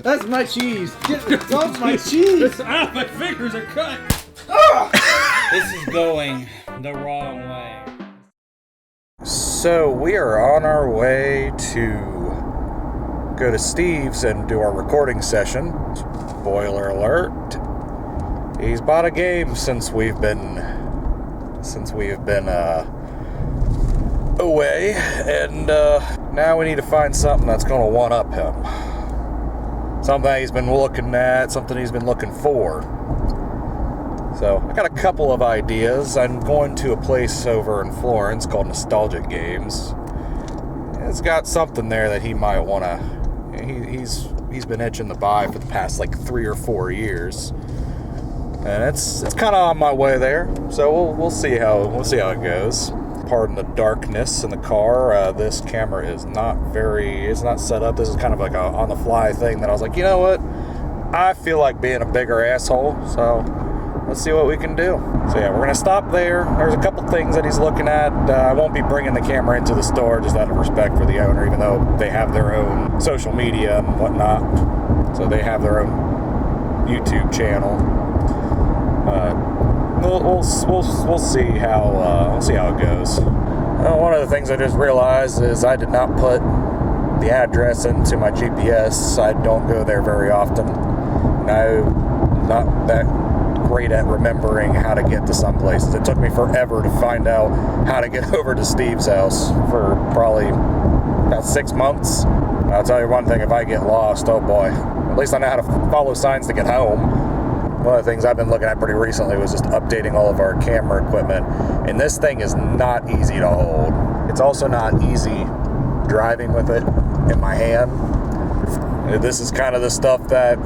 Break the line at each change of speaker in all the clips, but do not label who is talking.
That's my cheese. Get off my cheese.
My fingers are cut. This is going the wrong way.
So we are on our way to go to Steve's and do our recording session. Spoiler alert. He's bought a game since we've been away, and now we need to find something that's going to one-up him. Something he's been looking at, something he's been looking for. So, I got a couple of ideas. I'm going to a place over in Florence called Nostalgic Games. It's got something there that he might want to... He's been itching to buy for the past, 3 or 4 years. And it's kind of on my way there. So, we'll see how it goes. Pardon the darkness in the car. This camera is it's not set up. This is kind of like a on-the-fly thing that I was like, you know what? I feel like being a bigger asshole, so let's see what we can do. So yeah, we're going to stop there. There's a couple things that he's looking at. I won't be bringing the camera into the store just out of respect for the owner, even though they have their own social media and whatnot. So they have their own YouTube channel. We'll see how it goes. One of the things I just realized is I did not put the address into my GPS. I don't go there very often. I'm not that great at remembering how to get to some places. It took me forever to find out how to get over to Steve's house for probably about 6 months. I'll tell you one thing, if I get lost, oh boy, at least I know how to follow signs to get home. One of the things I've been looking at pretty recently was just updating all of our camera equipment, and this thing is not easy to hold. It's also not easy driving with it in my hand. This is kind of the stuff that,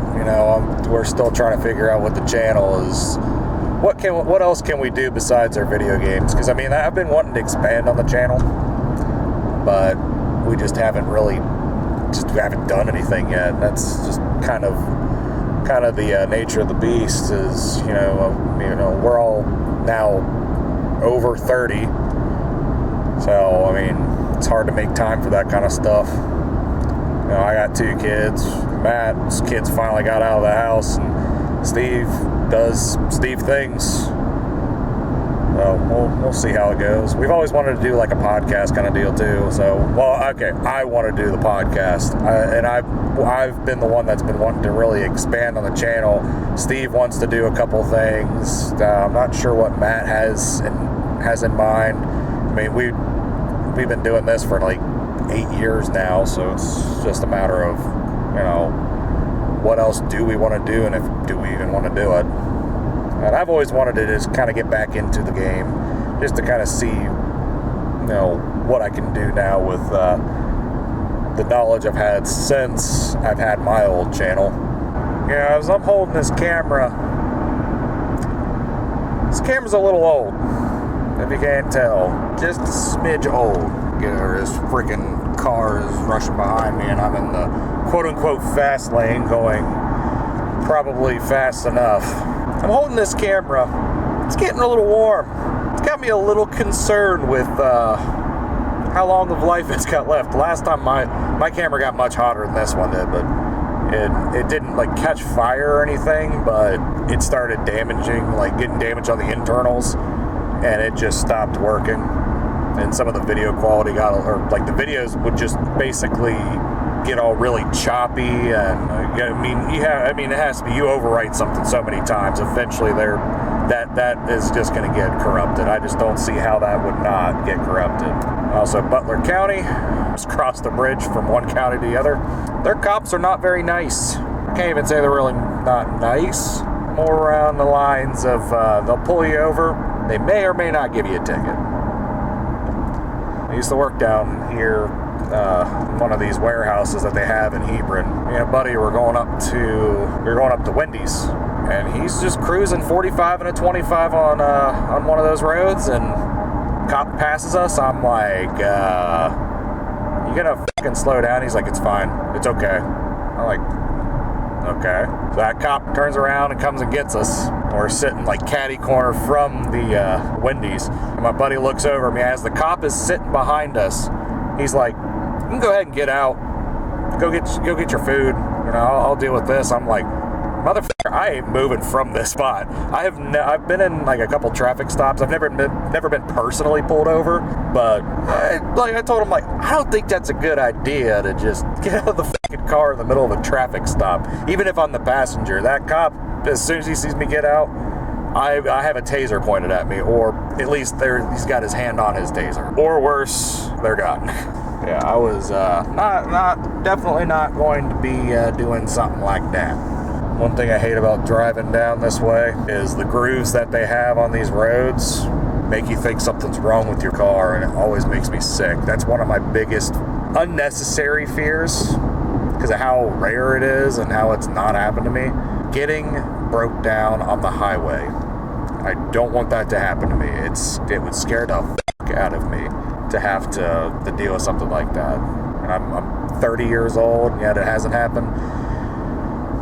we're still trying to figure out what the channel is. What else can we do besides our video games? Because, I've been wanting to expand on the channel, but we just haven't done anything yet. That's just kind of the nature of the beast is, we're all now over 30. So, it's hard to make time for that kind of stuff. I got 2 kids. Matt's kids finally got out of the house, and Steve does Steve things. So we'll see how it goes. We've always wanted to do like a podcast kind of deal too. So, I want to do the podcast, and I've been the one that's been wanting to really expand on the channel. Steve wants to do a couple things. I'm not sure what Matt has in mind. We've been doing this for 8 years now, so it's just a matter of, what else do we want to do, and do we even want to do it? And I've always wanted to just kind of get back into the game, just to kind of see, what I can do now with the knowledge I've had since I've had my old channel. As I'm holding this camera's a little old, if you can't tell. Just a smidge old. This freaking car is rushing behind me, and I'm in the quote-unquote fast lane going probably fast enough. I'm holding this camera. It's getting a little warm. It's got me a little concerned with how long of life it's got left. Last time my camera got much hotter than this one did, but it didn't catch fire or anything, but it started getting damage on the internals, and it just stopped working. And some of the video quality the videos would just basically get all really choppy, and it has to be, you overwrite something so many times, eventually that is just going to get corrupted. I just don't see how that would not get corrupted. Also, Butler County, just crossed the bridge from one county to the other. Their cops are not very nice. I can't even say they're really not nice. More around the lines of they'll pull you over, they may or may not give you a ticket. I used to work down here in one of these warehouses that they have in Hebron. Me and a buddy were going up to Wendy's, and he's just cruising 45 and a 25 on one of those roads, and cop passes us. I'm like, you gonna fucking slow down? He's like, it's fine, it's okay. I'm like, okay. So that cop turns around and comes and gets us. We're sitting catty corner from the Wendy's, and my buddy looks over at me as the cop is sitting behind us. He's like, you can go ahead and get out. Go get your food. I'll deal with this. I'm like, motherfucker, I ain't moving from this spot. I've been in like a couple traffic stops. I've never been personally pulled over, but I told him, like, I don't think that's a good idea to just get out of the fucking car in the middle of a traffic stop, even if I'm the passenger. That cop, as soon as he sees me get out, I have a taser pointed at me, or at least he's got his hand on his taser, or worse, they're gone. Yeah, I was definitely not going to be doing something like that. One thing I hate about driving down this way is the grooves that they have on these roads make you think something's wrong with your car, and it always makes me sick. That's one of my biggest unnecessary fears because of how rare it is and how it's not happened to me. Getting broke down on the highway. I don't want that to happen to me. It would scare the fuck out of me to have to deal with something like that. And I'm 30 years old, and yet it hasn't happened.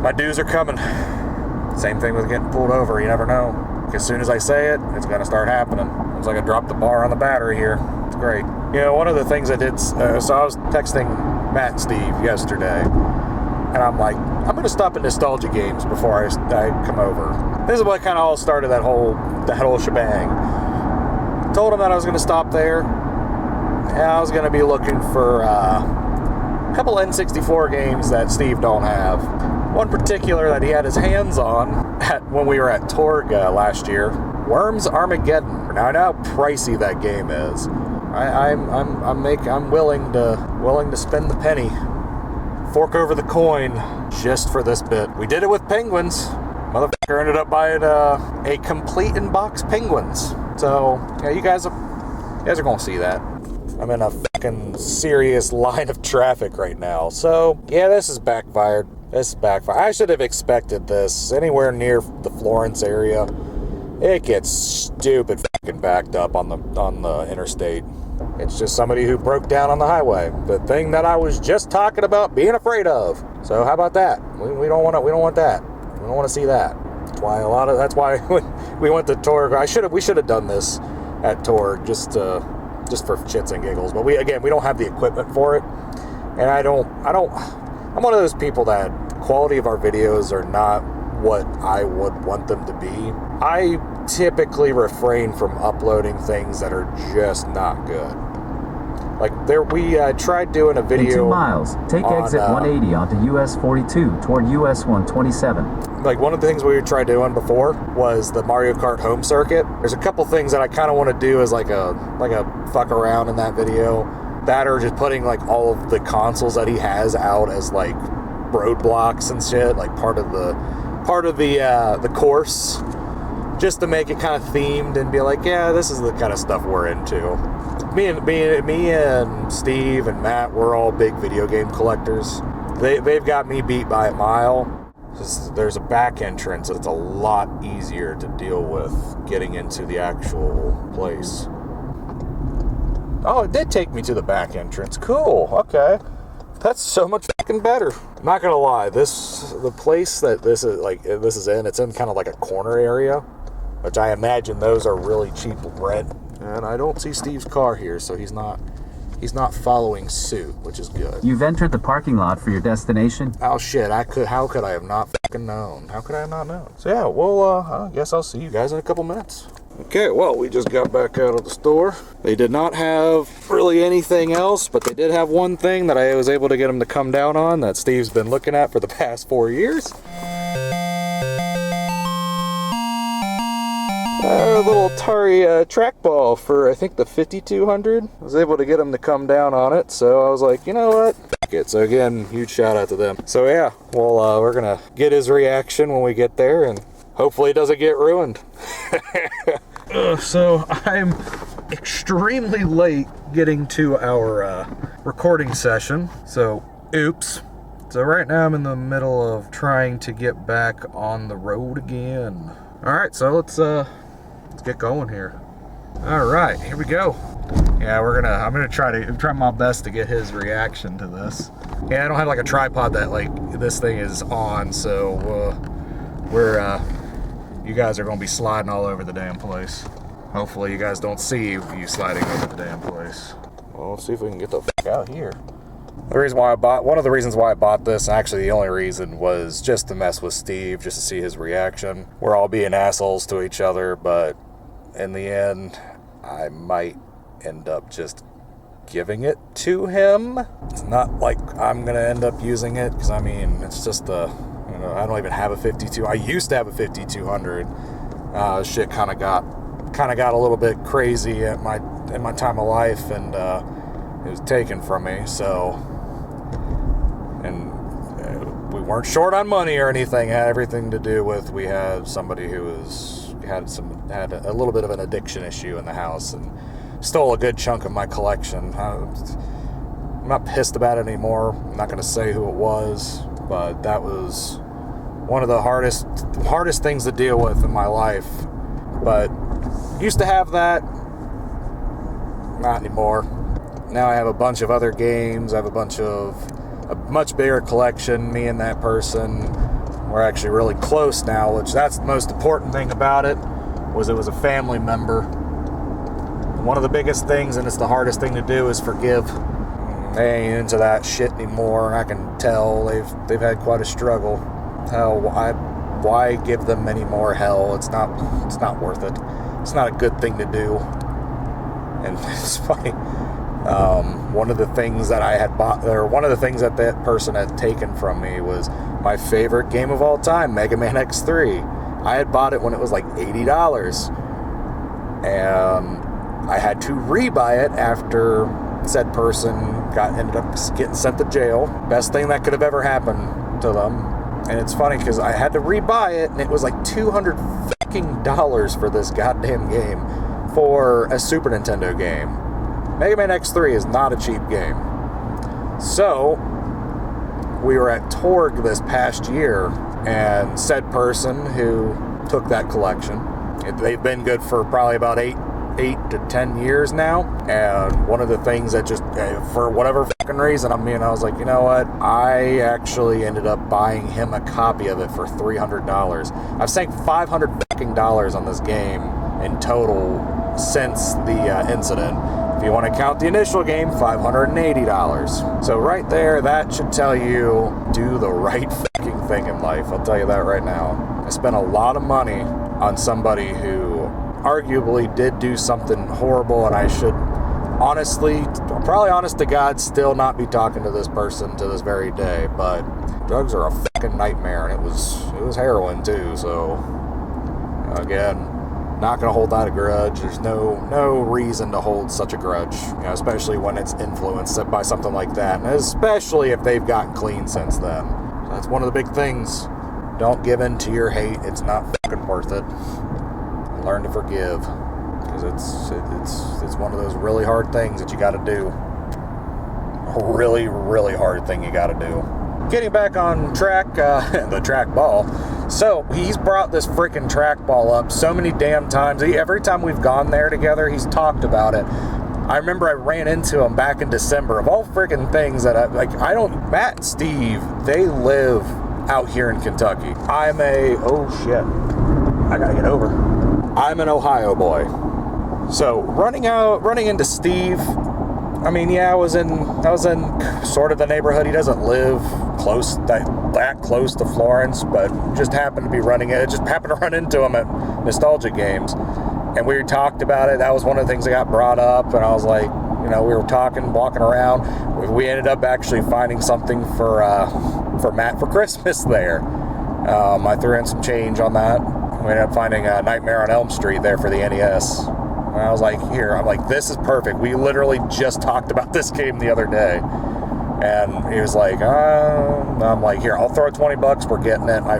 My dues are coming. Same thing with getting pulled over. You never know. As soon as I say it, it's going to start happening. It's like I dropped the bar on the battery here. It's great. You know, one of the things I did, so I was texting Matt and Steve yesterday, and I'm like, I'm going to stop at Nostalgia Games before I come over. This is what kind of all started that whole shebang. Told him that I was going to stop there. And I was going to be looking for a couple N64 games that Steve don't have. One particular that he had his hands on when we were at Torg last year, Worms Armageddon. Now I know how pricey that game is. I'm willing to spend the penny, fork over the coin, just for this bit. We did it with Penguins. Motherfucker ended up buying a complete in-box Penguins. So yeah, you guys are gonna see that. I'm in a fucking serious line of traffic right now. So yeah, this is backfired. I should have expected this. Anywhere near the Florence area, it gets stupid fucking backed up on the interstate. It's just somebody who broke down on the highway. The thing that I was just talking about being afraid of. So how about that? We don't want that. We don't want to see that. That's why we went to Torg. We should have done this at Torg just for shits and giggles. But we don't have the equipment for it. And I'm one of those people that quality of our videos are not what I would want them to be. I typically refrain from uploading things that are just not good. Like we tried doing a video.
In 2 miles, take exit 180 onto US 42 toward US 127.
Like one of the things we tried doing before was the Mario Kart home circuit. There's a couple things that I kind of want to do as like a fuck around in that video. That or just putting like all of the consoles that he has out as like roadblocks and shit, like part of the course, just to make it kind of themed and be like, yeah, this is the kind of stuff we're into. Me and Steve and Matt, we're all big video game collectors. They've got me beat by a mile. There's a back entrance that's a lot easier to deal with getting into the actual place. Oh, it did take me to the back entrance. Cool. Okay. That's so much fucking better. I'm not gonna lie, the place that this is in, it's in kind of like a corner area, which I imagine those are really cheap rent. And I don't see Steve's car here, so he's not following suit, which is good.
You've entered the parking lot for your destination.
Oh shit, how could I have not fucking known? How could I have not known? So yeah, well, I guess I'll see you guys in a couple minutes. Okay, well, we just got back out of the store. They did not have really anything else, but they did have one thing that I was able to get him to come down on that Steve's been looking at for the past 4 years. A little Atari trackball for, I think, the 5200. I was able to get him to come down on it, so I was like, you know what? F it. So again, huge shout out to them. So yeah, well, we're gonna get his reaction when we get there, and hopefully it doesn't get ruined. So I'm extremely late getting to our recording session, so oops. So right now I'm in the middle of trying to get back on the road again. Alright, so let's get going here. Alright, here we go. Yeah, I'm gonna try my best to get his reaction to this. Yeah, I don't have like a tripod that like this thing is on, so you guys are gonna be sliding all over the damn place. Hopefully you guys don't see you sliding over the damn place. Well, let's see if we can get the fuck out here. One of the reasons why I bought this, and actually the only reason, was just to mess with Steve, just to see his reaction. We're all being assholes to each other, but in the end, I might end up just giving it to him. It's not like I'm gonna end up using it, because I mean, it's just I don't even have a 52. I used to have a 5200. Shit kind of got a little bit crazy in my time of life, and it was taken from me. So, and we weren't short on money or anything. It had everything to do with, we had somebody who had a little bit of an addiction issue in the house and stole a good chunk of my collection. I'm not pissed about it anymore. I'm not going to say who it was, but that was one of the hardest things to deal with in my life. But used to have that, not anymore. Now I have a bunch of other games. I have a much bigger collection. Me and that person, we're actually really close now, which that's the most important thing about it, was it was a family member. One of the biggest things, and it's the hardest thing to do, is forgive. They ain't into that shit anymore, and I can tell they've had quite a struggle. Hell, why give them any more hell? It's not worth it. It's not a good thing to do. And it's funny. One of the things that I had bought, or one of the things that person had taken from me, was my favorite game of all time, Mega Man X3. I had bought it when it was like $80, and I had to rebuy it after said person ended up getting sent to jail. Best thing that could have ever happened to them. And it's funny because I had to rebuy it, and it was like $200 for this goddamn game, for a Super Nintendo game. Mega Man X3 is not a cheap game. So, we were at Torg this past year, and said person who took that collection, they've been good for probably about 8 to 10 years now, and one of the things that just, for whatever fucking reason, I was like, you know what, I actually ended up buying him a copy of it for $300. I've sank $500 fucking dollars on this game in total since the incident. If you want to count the initial game, $580. So right there, that should tell you, do the right fucking thing in life. I'll tell you that right now. I spent a lot of money on somebody who arguably did do something horrible, and I should honestly, probably honest to God, still not be talking to this person to this very day. But drugs are a fucking nightmare, and it was heroin too. So again, not gonna hold that a grudge. There's no reason to hold such a grudge, especially when it's influenced by something like that, and especially if they've gotten clean since then. So that's one of the big things. Don't give in to your hate. It's not fucking worth it. Learn to forgive, because it's one of those really hard things that you got to do. A really, really hard thing you got to do. Getting back on track, the trackball. So he's brought this freaking trackball up so many damn times. Every time we've gone there together, he's talked about it. I remember I ran into him back in December. Of all freaking things that Matt and Steve, they live out here in Kentucky. Oh shit, I gotta get over. I'm an Ohio boy. So running into Steve, I was in sort of the neighborhood. He doesn't live that close to Florence, but just happened to run into him at Nostalgia Games. And we talked about it. That was one of the things that got brought up, and I was like, we were walking around. We ended up actually finding something for Matt for Christmas there. I threw in some change on that. We ended up finding a Nightmare on Elm Street there for the NES. And I was like, this is perfect. We literally just talked about this game the other day. And he was like, I'm like, here, I'll throw $20, we're getting it. And I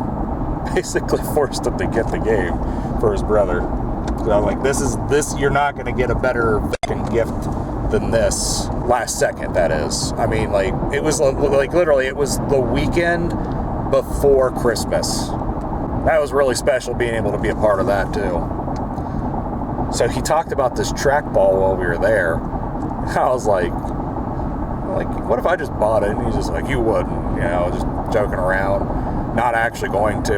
basically forced him to get the game for his brother. So I was like, this, you're not going to get a better fucking gift than this. Last second, that is. It was literally, it was the weekend before Christmas. That was really special, being able to be a part of that too. So he talked about this trackball while we were there. I was like, what if I just bought it? And he's just like, you wouldn't, just joking around, not actually going to.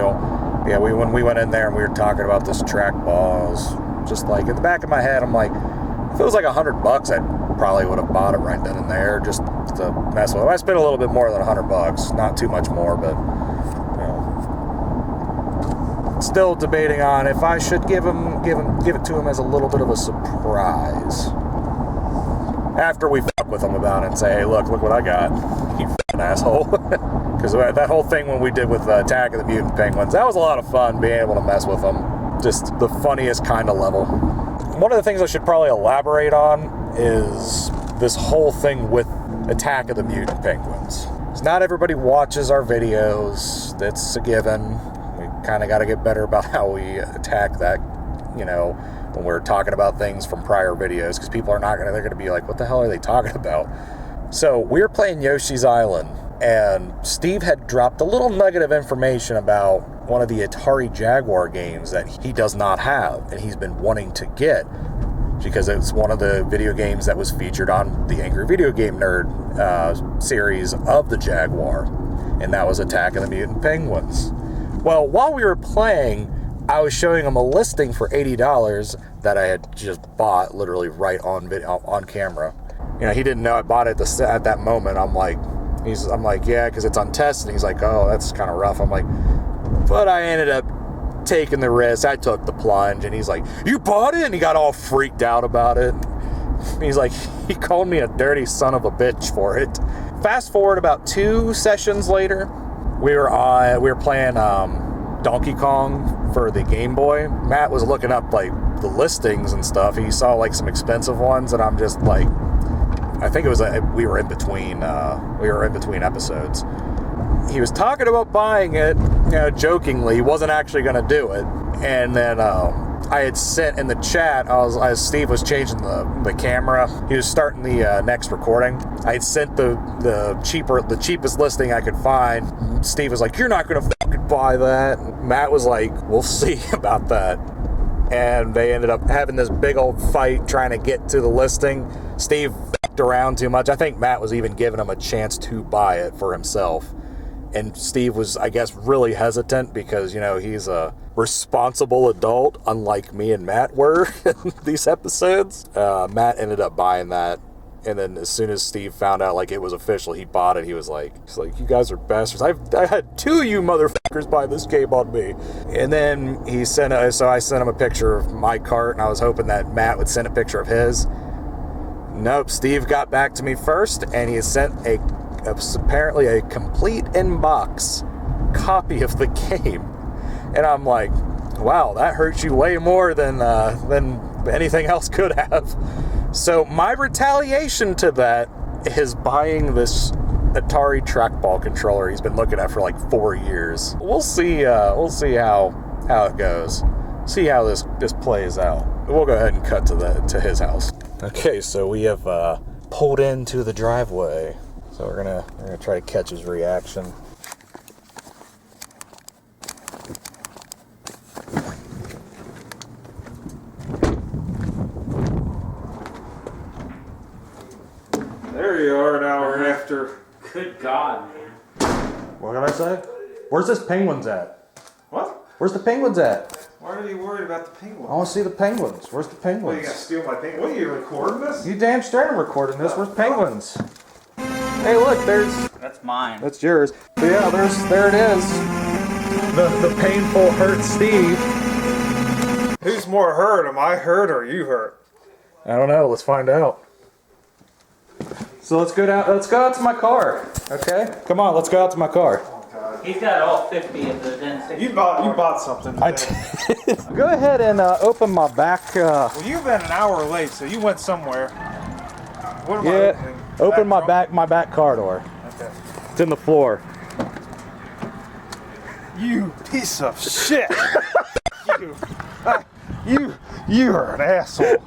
Yeah, when we went in there and we were talking about this trackball, I was just like, in the back of my head, I'm like, if it was like $100, I'd probably would have bought it right then and there just to mess with him. I spent a little bit more than $100, not too much more, but you know, still debating on if I should give it to him as a little bit of a surprise. After we fuck with him about it and say, hey, look what I got, you f***ing asshole. Because that whole thing when we did with Attack of the Mutant Penguins, that was a lot of fun being able to mess with them. Just the funniest kind of level. One of the things I should probably elaborate on is this whole thing with Attack of the Mutant Penguins. So not everybody watches our videos. That's a given. We kind of got to get better about how we attack that, you know, when we're talking about things from prior videos, because people are they're going to be like, what the hell are they talking about? So we were playing Yoshi's Island, and Steve had dropped a little nugget of information about one of the Atari Jaguar games that he does not have, and he's been wanting to get, because it's one of the video games that was featured on the Angry Video Game Nerd series of the Jaguar, and that was Attack of the Mutant Penguins. Well, while we were playing, I was showing him a listing for $80 that I had just bought, literally right on camera. You know, he didn't know I bought it at that moment. I'm like, yeah, because it's untested. And he's like, oh, that's kind of rough. I'm like, but I ended up taking the risk. I took the plunge, and he's like, you bought it? And he got all freaked out about it. He's like, he called me a dirty son of a bitch for it. Fast forward about 2 sessions later, we were playing Donkey Kong for the Game Boy. Matt was looking up like the listings and stuff. He saw like some expensive ones, and I'm just like, I think it was we were in between episodes. He was talking about buying it, you know, jokingly. He wasn't actually going to do it. And then I had sent in the chat, as Steve was changing the camera, he was starting the next recording. I had sent the cheapest listing I could find. Steve was like, you're not going to fucking buy that. Matt was like, we'll see about that. And they ended up having this big old fight trying to get to the listing. Steve fucked around too much. I think Matt was even giving him a chance to buy it for himself. And Steve was, I guess, really hesitant because, you know, he's a responsible adult, unlike me and Matt were in these episodes. Matt ended up buying that. And then as soon as Steve found out, like, it was official, he bought it. He's like, you guys are bastards. I had 2 of you motherfuckers buy this game on me. And then so I sent him a picture of my cart, and I was hoping that Matt would send a picture of his. Nope, Steve got back to me first, and he sent apparently a complete in-box copy of the game. And I'm like, wow, that hurts you way more than anything else could have. So my retaliation to that is buying this Atari trackball controller he's been looking at for like 4 years. We'll see how it goes. See how this plays out. We'll go ahead and cut to his house. Okay, so we have pulled into the driveway. So we're gonna try to catch his reaction.
There you are, an hour after.
Good God, man.
What can I say? Where's this penguins at?
What?
Where's the penguins at?
Why are you worried about the
I
penguins?
want to see the penguins. Where's the
What,
penguins?
you gonna steal my penguin? What, are you recording this?
You damn straight I'm recording this. Where's penguins? Hey, look,
That's mine.
that's yours. So yeah, there it is. The painful hurt Steve.
Who's more hurt? Am I hurt or you hurt?
I don't know. Let's find out. So let's go out to my car. Okay? Come on, let's go out to my car.
He's got all 50 of the Gen 6.
You bought something today.
Go ahead and open my back.
Well, you've been an hour late, so you went somewhere. What am I opening?
Open my back car door.
Okay.
It's in the floor.
You piece of shit. You're an asshole.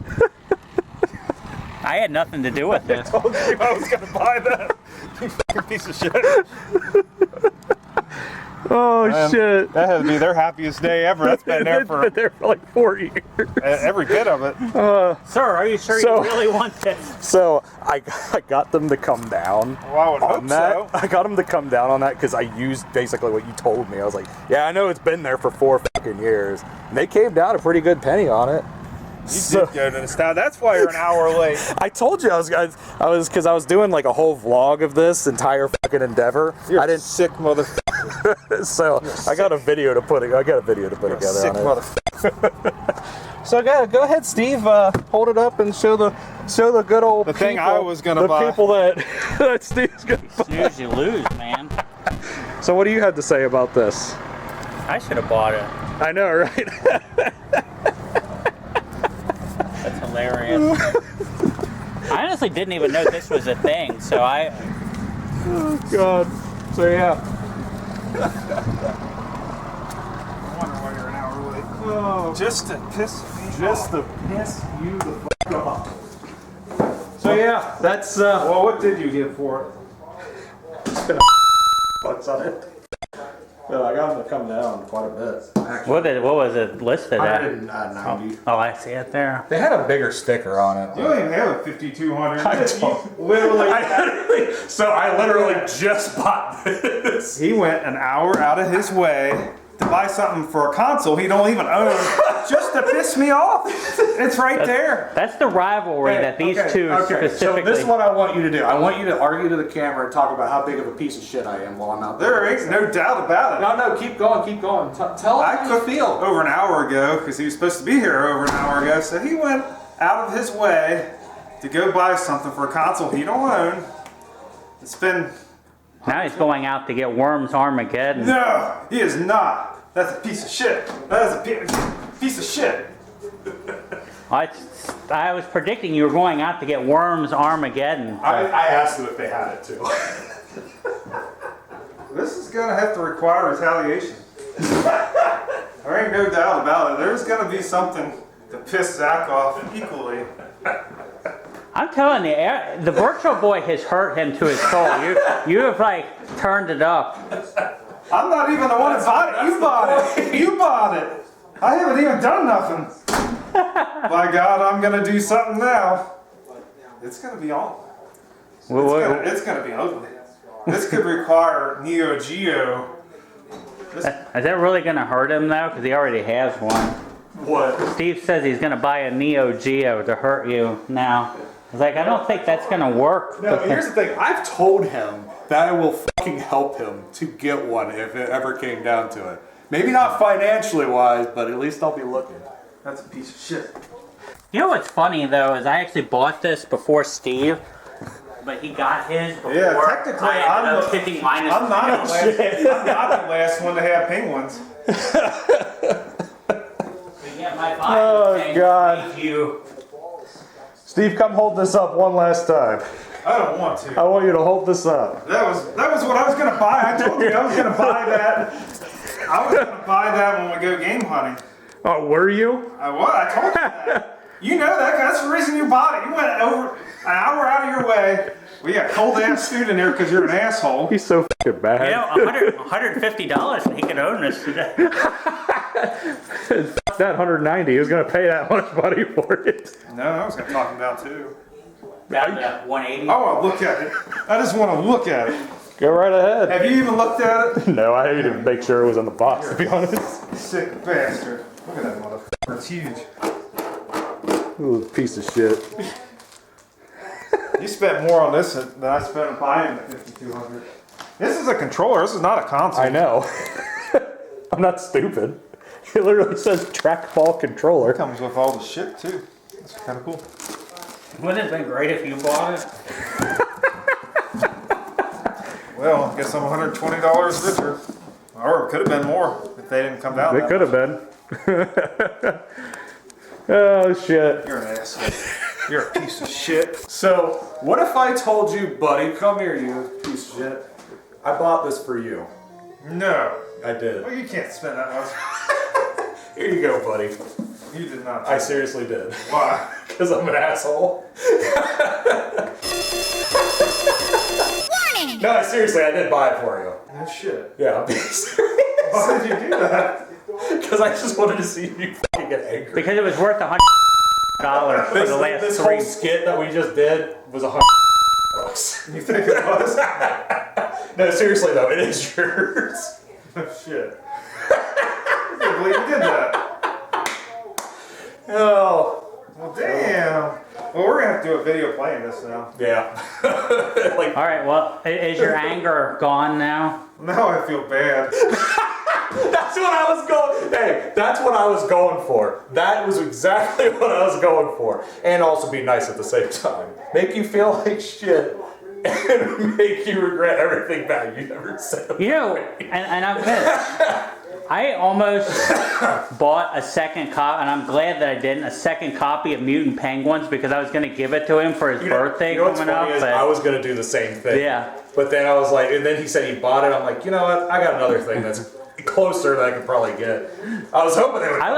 I had nothing to do with
I
it.
told you I was gonna buy that. You fucking piece of shit.
Oh shit!
That had to be their happiest day ever. That's been there for
like 4 years.
every bit of it.
Sir, are you sure
So-
you really want this?
So I got them to come down.
Well, I would
on
hope
that.
so.
I got them to come down on that because I used basically what you told me. I was like, yeah, I know it's been there for 4 fucking years. And they came down a pretty good penny on it.
You did go to the style. That's why you're an hour late.
I told you I was because I was doing like a whole vlog of this entire fucking endeavor.
You're a sick motherfucker.
So I got a video to put together
Sick
on it.
motherfucker.
So go ahead, Steve. Hold it up and show the good old
The thing I was gonna buy.
The people that Steve's gonna buy.
Snooze, you lose, man.
So what do you have to say about this?
I should have bought it.
I know, right?
That's hilarious. I honestly didn't even know this was a thing, so
Oh God. So yeah.
I wonder why you're an hour late. Oh, just to piss me
Just to piss you the fuck off. So yeah, that's
Well, what did you get for it?
spent bucks on it. Well, I got them to come down quite a bit. Actually,
what was it listed at?
190.
Oh, I see it there.
They had a bigger sticker on it.
You don't even have a 5200.
I don't. So I literally just bought this.
He went an hour out of his way to buy something for a console he don't even own just to piss me off. It's right there.
That's the rivalry that these two specifically.
So this is what I want you to do. I want you to argue to the camera and talk about how big of a piece of shit I am while I'm out there.
There ain't no doubt about it.
No, keep going. Tell him how you feel.
Over an hour ago, because he was supposed to be here over an hour ago, so he went out of his way to go buy something for a console he don't own. It's been...
Now he's going out to get Worms Armageddon.
No, he is not. That's a piece of shit. That is a piece of shit.
I was predicting you were going out to get Worms Armageddon.
I asked them if they had it too.
This is going to have to require retaliation. There ain't no doubt about it. There's going to be something to piss Zach off equally.
I'm telling you, the Virtual Boy has hurt him to his soul. You have like turned it up.
I'm not even the one that bought it. You bought it. You bought it. I haven't even done nothing. By God, I'm going to do something now. It's going to be on. It's going to be ugly. This could require Neo Geo.
Is that really going to hurt him though? Because he already has one.
What?
Steve says he's going to buy a Neo Geo to hurt you now. I was like, I don't think that's going to work.
No, here's the thing. I've told him that I will fucking help him to get one if it ever came down to it. Maybe not financially wise, but at least I'll be looking.
That's a piece of shit.
You know what's funny though is I actually bought this before Steve, but he got his before.
Yeah, technically,
I ended up picking mine as
I'm not the last one to have penguins.
Oh, God. Steve, come hold this up one last time.
I don't want to.
I want you to hold this up.
That was what I was gonna buy. I told you I was gonna buy that. I was gonna buy that when we go game hunting.
Oh, were you?
I told you that. You know that. That's the reason you bought it. You went over an hour out of your way. We got cold ass food in there because you're an asshole.
He's so fucking bad.
You know, $150 and he can own this today.
That 190, he was gonna pay that much money for it.
No, I was gonna talk him down too.
Down to 180.
I want to look at it. I just want to look at it.
Go right ahead.
Have you even looked at it?
No, I didn't even make sure it was in the box, to be honest.
Sick bastard. Look at that motherfucker. It's huge.
Ooh, piece of shit.
You spent more on this than I spent on buying the 5200. This is a controller. This is not a console.
I know. I'm not stupid. It literally says trackball controller.
It comes with all the shit too. That's kind of cool.
Wouldn't it have been great if you bought it?
Well, I guess I'm $120 richer. Or it could have been more if they didn't come down.
It could have been. Oh, shit.
You're an asshole. You're a piece of shit.
So, what if I told you, buddy, come here, you piece of shit. I bought this for you.
No.
I did.
Well, you can't spend that much.
Here you go, buddy.
You did not.
I seriously did.
Why?
Because I'm an asshole. No, seriously, I did buy it for you.
No shit.
Yeah, I'm being serious.
Why did you do that?
Because I just wanted to see if you fucking get angry.
Because it was worth $100 for the last
This
3
whole skit that we just did was $100.
You think it was?
No, seriously though, it is yours.
Oh shit. I can't believe you did that.
Oh,
Well, damn. Well, we're gonna have to do a video playing this now.
Yeah. Like,
All right. Well, is your anger gone now?
Now I feel bad.
that's what I was going. Hey, that's what I was going for. That was exactly what I was going for, and also be nice at the same time. Make you feel like shit, and make you regret everything bad you ever said.
You know, and I'm pissed. I almost bought a second copy, and I'm glad that I didn't. A second copy of Mutant Penguins because I was going to give it to him for his birthday
what's
coming
funny
up.
is
But
I was gonna do the same thing.
Yeah.
But then I was like, and then he said he bought it. I'm like, you know what? I got another thing that's closer that I could probably get. I was hoping they would.
I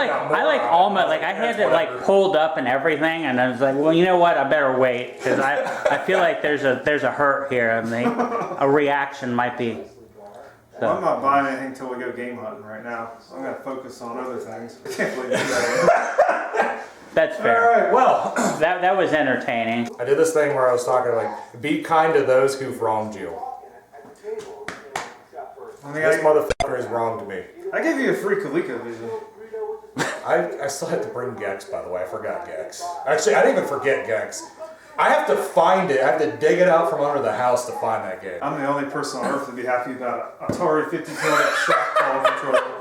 like almost like I had it like pulled up and everything, and I was like, well, you know what? I better wait because I feel like there's a hurt here. I mean, a reaction might be. So.
I'm not buying anything until we go game hunting right now. I'm gonna focus on other things. I can't believe you did that.
That's fair.
All right. Well,
That was entertaining.
I did this thing where I was talking like, be kind to those who've wronged you.
I mean,
This motherfucker has wronged me.
I gave you a free ColecoVision.
I still have to bring Gex, by the way. I forgot Gex. Actually, I didn't even forget Gex. I have to find it. I have to dig it out from under the house to find that game.
I'm the only person on earth to be happy about an Atari 5200 trackball controller.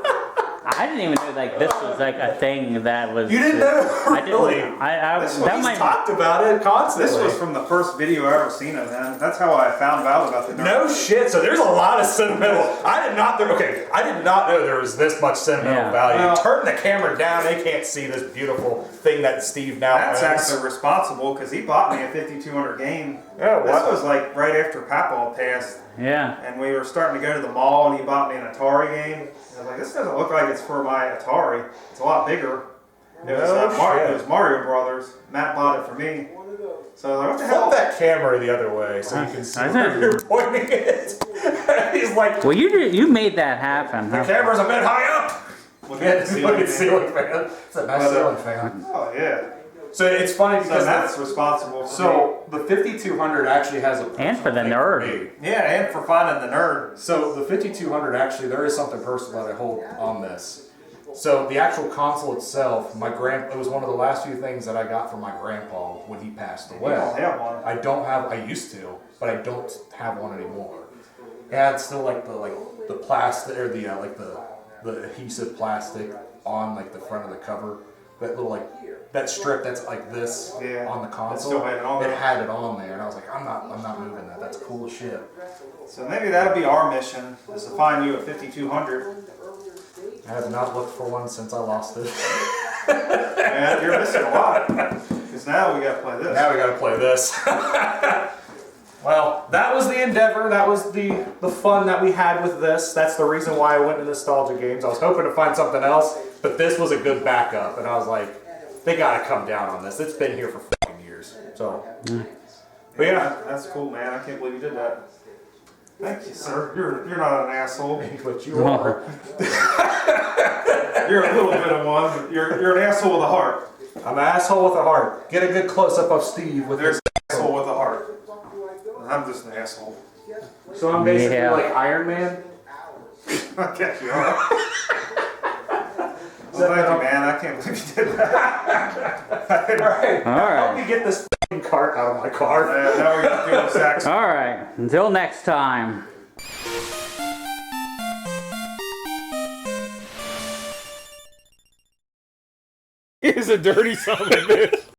I didn't even know like this was like a thing that was.
You didn't know?
I didn't.
Really?
That
He's talked about it constantly.
This was from the first video I ever seen of him. That's how I found out about the
No shit. So there's a lot of sentimental. I did not know there was this much sentimental value.
Well,
Turn the camera down. They can't see this beautiful thing that Steve now
That's
owns.
actually responsible because he bought me a 5200 game.
Yeah,
This
what?
was like right after Papaw passed,
Yeah.
and we were starting to go to the mall, and he bought me an Atari game. And I was like, this doesn't look like it's for my Atari. It's a lot bigger. It was,
shit.
it was Mario Brothers. Matt bought it for me. So I was like, what the
Flip
hell?
that camera the other way so you can see where you're pointing it. He's like,
Well, you made that happen.
the camera's a bit high up.
Look at the
Look at
ceiling.
ceiling fan. It's a nice ceiling fan.
Oh, yeah.
So it's funny
So
because
that's responsible for
so the 5200 actually has a
And for the
thing
nerd.
me.
me. Yeah, and for finding the nerd.
So the 5200 actually, there is something personal that I hold on this. So the actual console itself, it was one of the last few things that I got from my grandpa when he passed away.
You don't have one.
I don't have. I used to, but I don't have one anymore. Yeah, it's still like the plastic or the adhesive plastic on like the front of the cover. That little like that strip that's like this on the console.
still had it on there.
It had it on there, and I was like, I'm not moving that. That's cool as shit.
So maybe that'll be our mission, is to find you a 5200.
I have not looked for one since I lost it.
And you're missing a lot. Because now we gotta play this.
Now we gotta play this. Well, that was the endeavor. That was the fun that we had with this. That's the reason why I went to Nostalgia Games. I was hoping to find something else, but this was a good backup. And I was like, they gotta come down on this. It's been here for fucking years. So, but yeah.
That's cool, man. I can't believe you did that. Thank you, sir. You're not an asshole.
But you are.
You're a little bit of one. But you're an asshole with a heart.
I'm an asshole with a heart. Get a good close up of Steve with
There's
this.
an asshole with a heart. I'm just an asshole.
So I'm basically
Yeah.
like Iron Man.
Okay, you are. Well, thank you, man. I can't believe you did that.
Alright.
All right.
Help me get this fucking cart out of my car.
Now we gotta do the sax.
All right. Until next time.
He's a dirty son of a bitch.